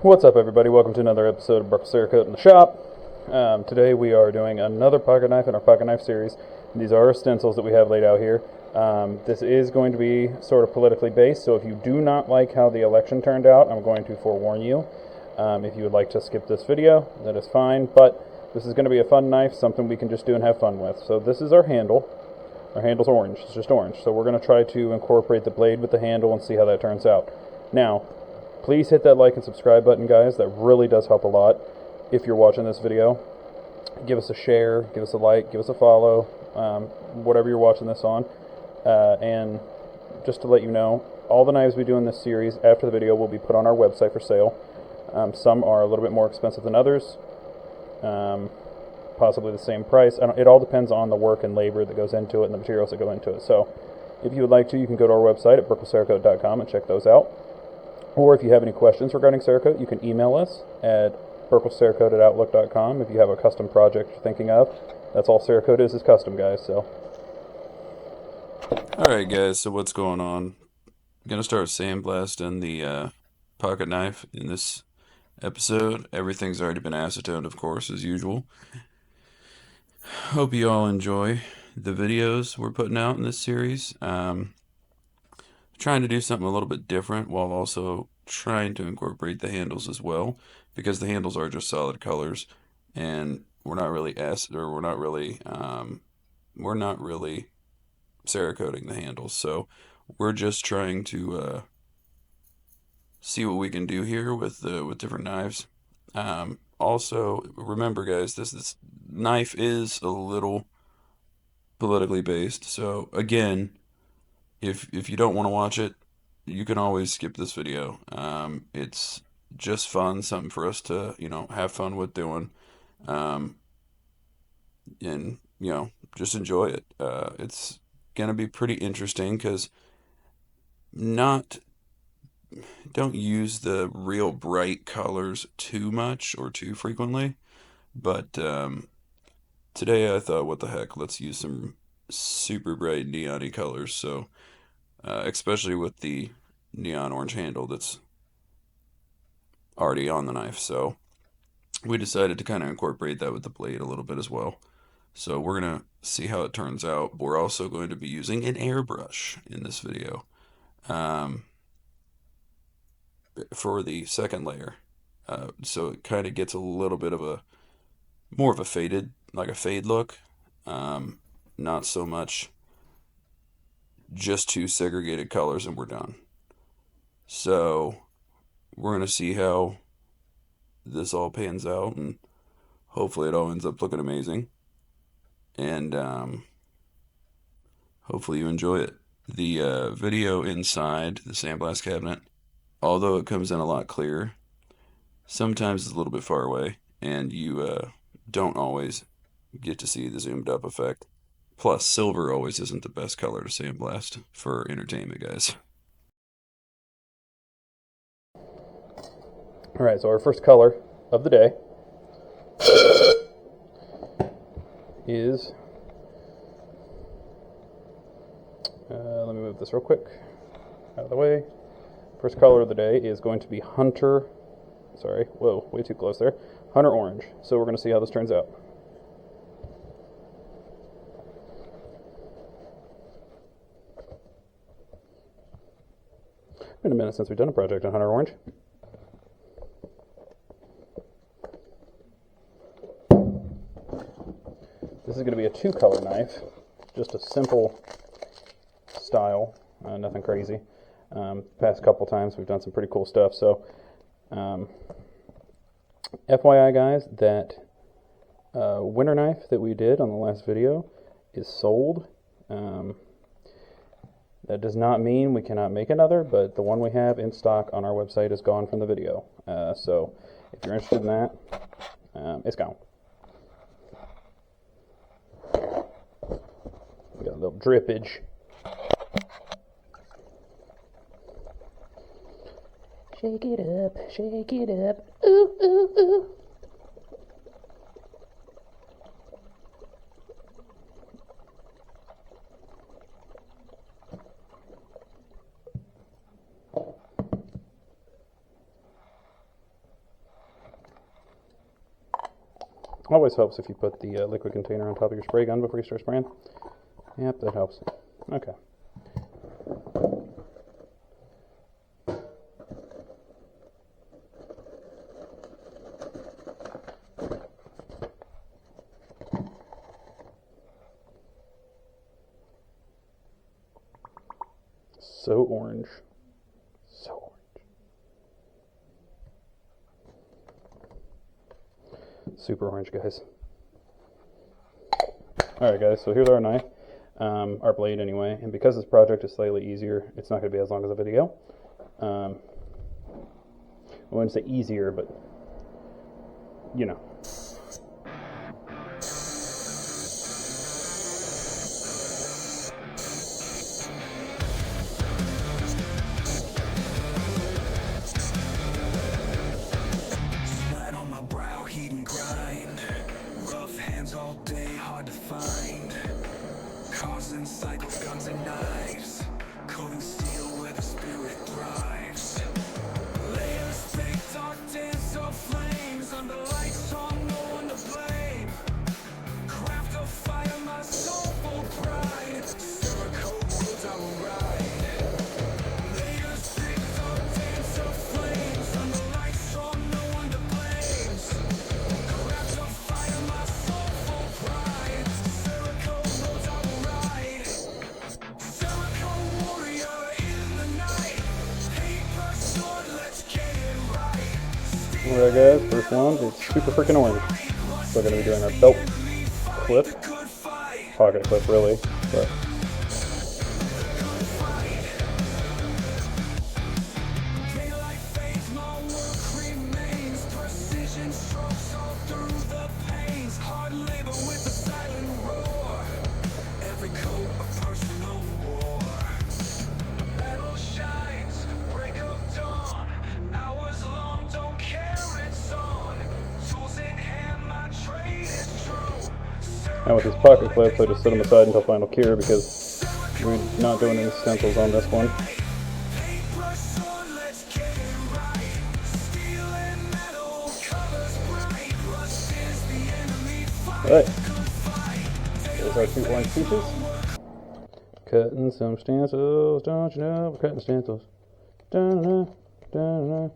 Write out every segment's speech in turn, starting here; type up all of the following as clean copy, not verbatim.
What's up, everybody? Welcome to another episode of Cerakote in the shop. Today we are doing another pocket knife in our pocket knife series. These are our stencils that we have laid out here. This is going to be sort of politically based, so if you do not like how the election turned out, I'm going to forewarn you. If you would like to skip this video, that is fine, but this is going to be a fun knife, something we can just do and have fun with. So this is our handle. Our handle's orange. It's just orange. So we're going to try to incorporate the blade with the handle and see how that turns out. Now, please hit that like and subscribe button, guys. That really does help a lot. If you're watching this video, give us a share, give us a like, give us a follow, whatever you're watching this on. And just to let you know, all the knives we do in this series after the video will be put on our website for sale. Some are a little bit more expensive than others, possibly the same price. It all depends on the work and labor that goes into it and the materials that go into it. So if you would like to, you can go to our website at cerakote.com and check those out. Or if you have any questions regarding Cerakote, you can email us at purplecerakote@outlook.com if you have a custom project you're thinking of. That's all Cerakote is custom, guys. So, Alright guys, so what's going on? I'm gonna start sandblasting the pocket knife in this episode. Everything's already been acetoned, of course, as usual. Hope you all enjoy the videos we're putting out in this series. Trying to do something a little bit different while also trying to incorporate the handles as well, because the handles are just solid colors, and we're not really Cerakoting the handles, so we're just trying to see what we can do here with different knives. Also, remember, guys, this knife is a little politically based, so again, if you don't want to watch it, you can always skip this video. It's just fun, something for us to have fun with doing, and just enjoy it. It's gonna be pretty interesting because not don't use the real bright colors too much or too frequently, but today I thought, what the heck, let's use some super bright neon-y colors. So especially with the neon orange handle that's already on the knife, so we decided to kind of incorporate that with the blade a little bit as well. So we're going to see how it turns out. We're also going to be using an airbrush in this video for the second layer. So it kind of gets a little bit of more of a faded, like a fade look. Not so much just two segregated colors and we're done. So we're going to see how this all pans out, and hopefully it all ends up looking amazing. And hopefully you enjoy it. The video inside the sandblast cabinet, although it comes in a lot clearer, sometimes it's a little bit far away, and you don't always get to see the zoomed up effect. Plus, silver always isn't the best color to sandblast for entertainment, guys. alright, so our first color of the day is, let me move this real quick out of the way. First color of the day is going to be Hunter Orange. So we're going to see how this turns out. It's been a minute since we've done a project on Hunter Orange. This is going to be a two-color knife, just a simple style, nothing crazy. Past couple times we've done some pretty cool stuff, so FYI, guys, that winter knife that we did on the last video is sold. That does not mean we cannot make another, but the one we have in stock on our website is gone from the video. So if you're interested in that, it's gone. We got a little drippage. Shake it up, shake it up, ooh, ooh, ooh. Always helps if you put the liquid container on top of your spray gun before you start spraying. Yep, that helps. Okay. So orange. So orange. Super orange, guys. Alright guys, so here's our knife, our blade anyway, and because this project is slightly easier, it's not going to be as long as a video. I wouldn't say easier, but, you know. All day, hard to find. Causing cycles, guns and knives. Coating steel where the spirit thrives. Layers thick, dark dance of flames. Under lights on, no one to blame. Craft of fire, my soulful pride. Cerakote roads I will ride. Layers thick, dark dance of flames. Under lights on, no one to blame. Craft of fire, my soulful pride. Cerakote roads I will ride. Cerakote warrior in the night. Paper sword, let's get it right. Alright guys, first one is super freaking orange. So we're going to be doing our belt clip, pocket clip really, but Daylight fades, my work remains. Precision strokes all through the pains. Hard labor with a silent roar. Every coat a personal war. Metal shines, break of dawn. Hours long, don't care, it's on. Tools in hand, my trade is true. now with these pocket clips I just set them aside until final cure because we're not doing any stencils on this one. Paper sword, let's get it right. Steel and metal colors bright. Rust is the enemy fight. Alright, Good fight. there's our two orange pieces. Cutting some stencils, don't you know we're cutting stencils. Da-na-na, da-na-na,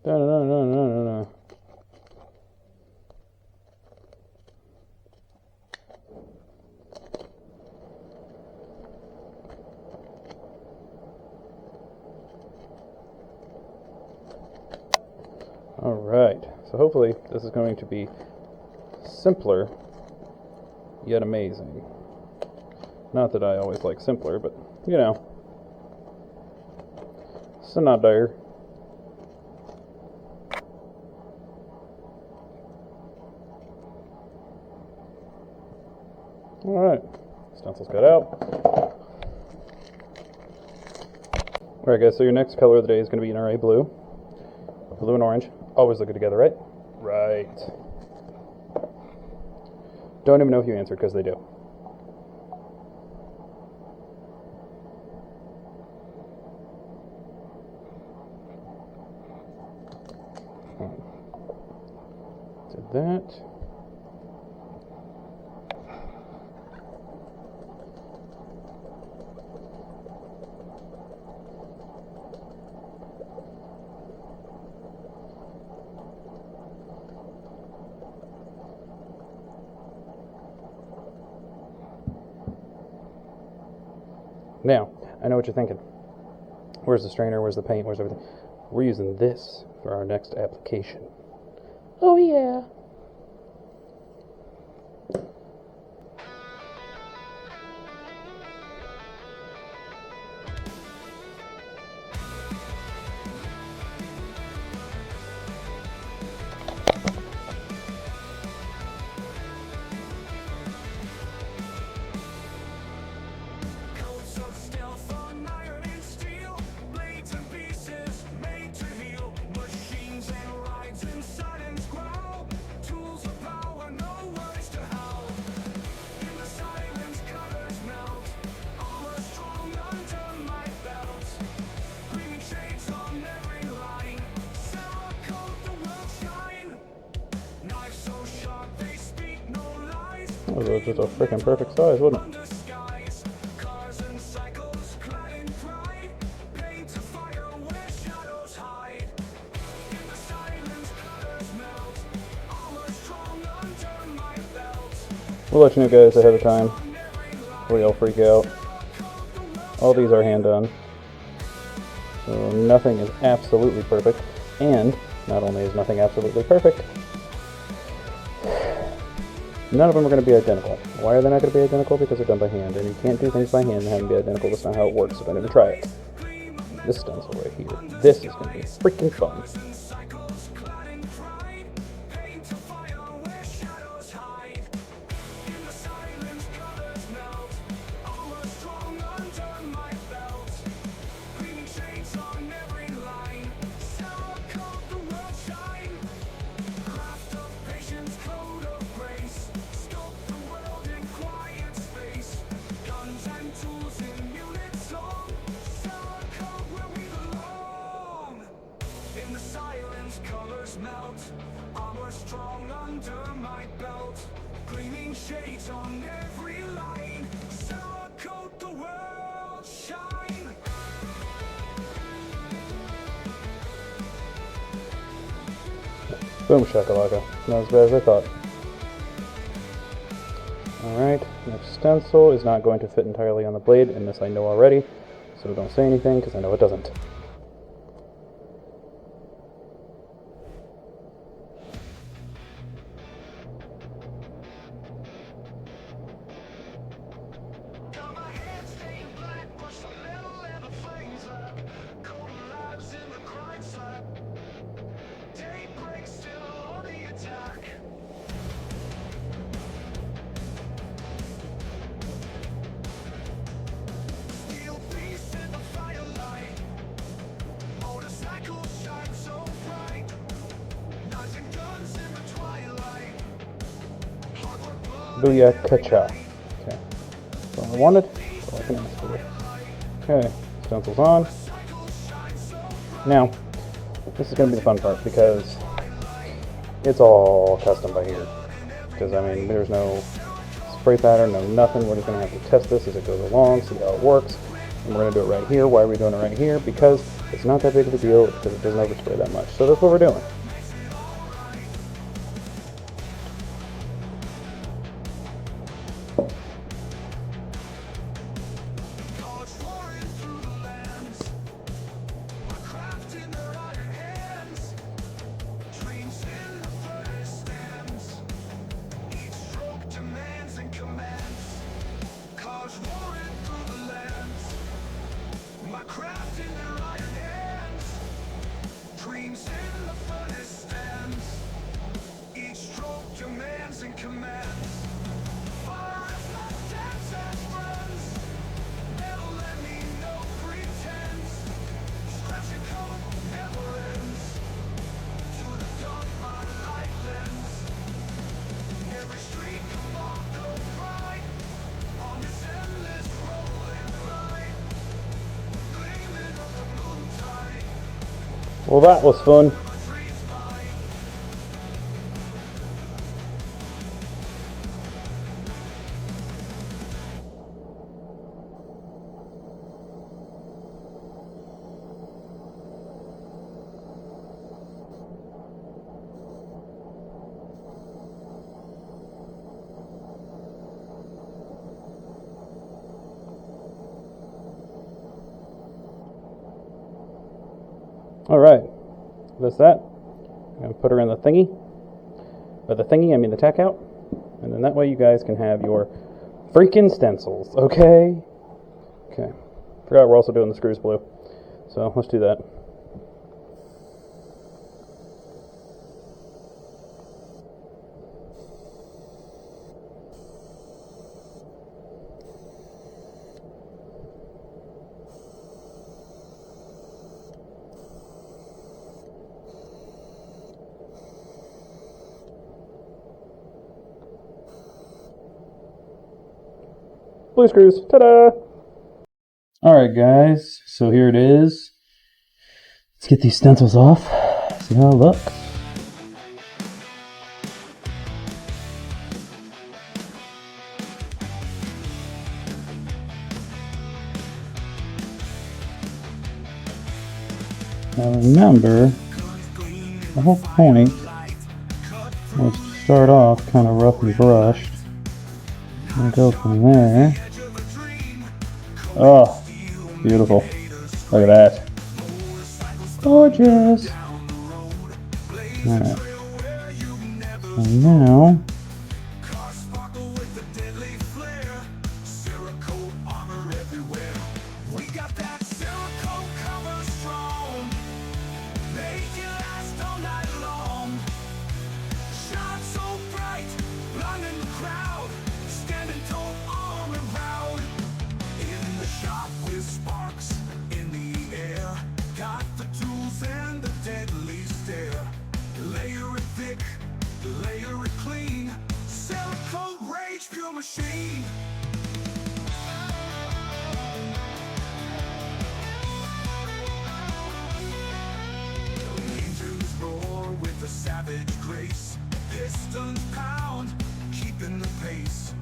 da-na-na-na-na-na. Alright, so hopefully this is going to be simpler, yet amazing. Not that I always like simpler, but, you know, so not dire. Alright, stencils cut out. Alright guys, so your next color of the day is going to be an RA blue. Blue and orange, always looking together, right? Right. Don't even know if you answered, because they do. Did that. Now, I know what you're thinking. Where's the strainer? Where's the paint? Where's everything? We're using this for our next application. Oh yeah. Coats of stealth on iron and steel. Blades and pieces made to heal. Machines and rides and sudden growl. That was just a freaking perfect size, wasn't it? We'll let you know, guys, ahead of time before y'all freak out. All these are hand done, so nothing is absolutely perfect. And not only is nothing absolutely perfect, none of them are going to be identical. Why are they not going to be identical? Because they're done by hand, and you can't do things by hand and have them be identical. That's not how it works, so don't even try it. This stencil right here, this is going to be freaking fun. Melt, armor strong under my belt, gleaming shades on every line, Cerakote the world shine. Boom shakalaka. Not as bad as I thought. Alright, next stencil is not going to fit entirely on the blade, and this I know already, so don't say anything because I know it doesn't. Booyah Kacha. Okay. That's all I wanted. That's all I can ask for. Okay. Stencil's on. Now, this is going to be the fun part because it's all custom by here. Because, I mean, there's no spray pattern, no nothing. We're just going to have to test this as it goes along, see how it works. And we're going to do it right here. Why are we doing it right here? Because it's not that big of a deal because it doesn't overspray that much. So that's what we're doing. Well, that was fun. All right. That's that. I'm going to put her in the thingy. By the thingy, I mean the tack out. And then that way you guys can have your freaking stencils, okay? Okay. Forgot we're also doing the screws blue. So let's do that. Blue screws. Ta-da! Alright guys, so here it is. Let's get these stencils off. See how it looks. Now remember, the whole point was to start off kind of rough and brushed and go from there. Oh, beautiful. Look at that. Gorgeous. Alright. And now, Cars sparkle with the deadly flare. Cerakote armor everywhere. We got that Cerakote cover strong. Make it last all night long. Shine so bright, blinding the crowd. Standing tall, arm and proud. In the shop with sparks in the air. Got the tools and the deadly stare. Layer it thick, layer it clean. Cerakote rage, pure machine. Angels roar with a savage grace. Pistons pound, keeping the pace.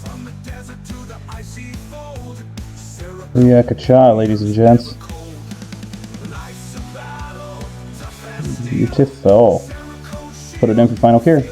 From the desert to the icy fold. Cerakote shot, ladies and gents. Life's a battle, tough as steel. Beautiful. Cerakote Put it in for final cure.